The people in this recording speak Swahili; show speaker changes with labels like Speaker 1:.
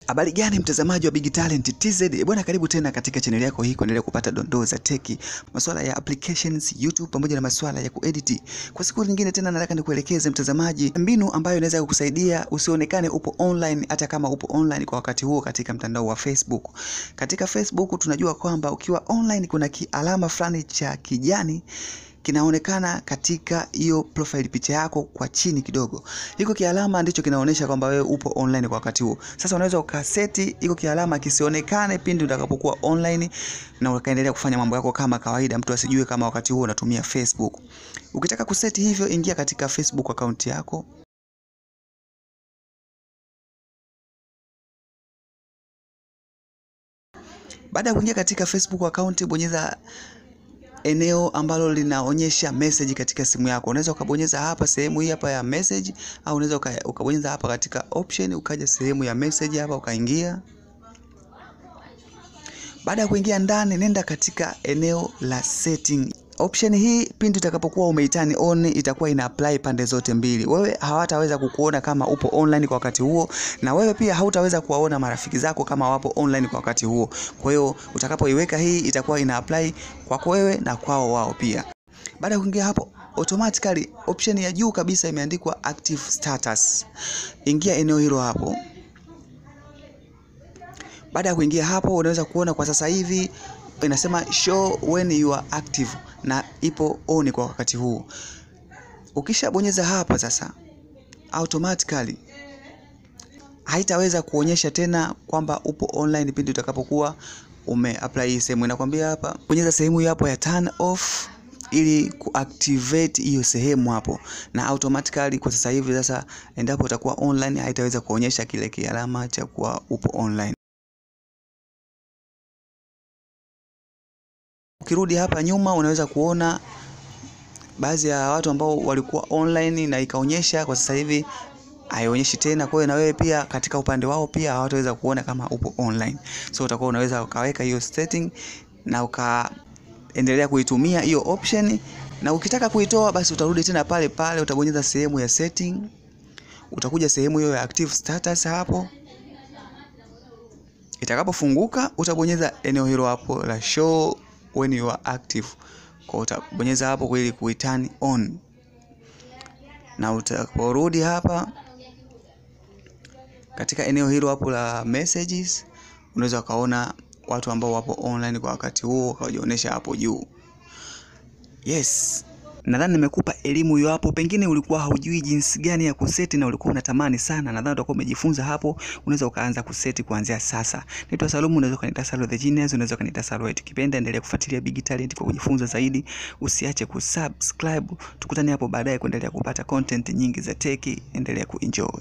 Speaker 1: Habari gani mtazamaji wa Big Talent TZ? Bwana, karibu tena katika channel yako hii kuendelea kupata dondoo za tech, masuala ya applications, YouTube pamoja na masuala ya kuedit. Kwa siku nyingine tena nataka nikuelekeze mtazamaji mbinu ambayo inaweza kukusaidia usionekane upo online hata kama upo online kwa wakati huo katika mtandao wa Facebook. Katika Facebook tunajua kwamba ukiwa online kuna kialama fulani cha kijani kinaonekana katika hiyo profile picha yako kwa chini kidogo. Hiko kialama ndicho kinaonyesha kwamba wewe upo online kwa wakati huo. Sasa unaweza ukaseti hiko kialama kisionekane pindi utakapokuwa online na ukaendelea kufanya mambo yako kama kawaida, mtu asijue kama wakati huo unatumia Facebook. Ukitaka kuseti hivyo, ingia katika Facebook account yako. Baada ya kuingia katika Facebook account, bonyeza eneo ambalo linaonyesha message katika simu yako. Unaweza ukabonyeza hapa sehemu hii hapa ya message, au unaweza ukabonyeza hapa katika option ukaja sehemu ya message hapa ukaingia. Baada ya kuingia ndani, nenda katika eneo la setting. Option hii pindi utakapokuwa umeitani on itakuwa ina apply pande zote mbili. Wewe hawataweza kukuona kama upo online kwa wakati huo, na wewe pia hautaweza kuwaona marafiki zako kama wapo online kwa wakati huo. Kwa hiyo utakapoiweka hii itakuwa ina apply kwako wewe na kwao wao pia. Baada ya kuingia hapo, automatically option ya juu kabisa imeandikwa active status. Ingia eneo hilo hapo. Baada ya kuingia hapo, unaweza kuona kwa sasa hivi inasema show when you are active na ipo on kwa wakati huu. Ukishabonyeza hapa sasa, automatically haitaweza kuonyesha tena kwamba upo online pindi utakapokuwa umeapply sehemu. Inakwambia hapa bonyeza sehemu hiyo hapo ya turn off ili kuactivate hiyo sehemu hapo, na automatically kwa sasa hivi sasa endapo utakuwa online haitaweza kuonyesha kile kialama cha kuwa upo online. Ukirudi hapa nyuma, unaweza kuona baadhi ya watu ambao walikuwa online na ikaonyesha, kwa sasa hivi haionyeshi tena. Kwa hiyo na wewe pia katika upande wao pia hawataweza kuona kama upo online. So utakuwa unaweza ukaweka hiyo setting na ukaendelea kuitumia hiyo option, na ukitaka kuitoa basi utarudi tena pale pale, utabonyeza sehemu ya setting, utakuja sehemu hiyo ya active status hapo. Itakapofunguka utabonyeza eneo hilo hapo la show when you are active. Kwa utabonyeza hapo ili kuiturn on, na utaporudi hapa katika eneo hilo hapo la messages, unaweza kaona watu ambao wapo online kwa wakati huo wakajionyesha hapo juu. Yes, nadhani nimekupa elimu hiyo hapo. Pengine ulikuwa haujui jinsi gani ya kuseti na ulikuwa unatamani sana, nadhani utakuwa umejifunza hapo. Unaweza ukaanza kuseti kuanzia sasa. Naitwa Salumu, unaweza kuniita Salu the Genius, unaweza kuniita Salu. Ukipenda endelea kufuatilia Big Talent kwa kujifunza zaidi. Usiache kusubscribe. Tukutane hapo baadaye kuendelea kupata content nyingi za tech. Endelea kuenjoy.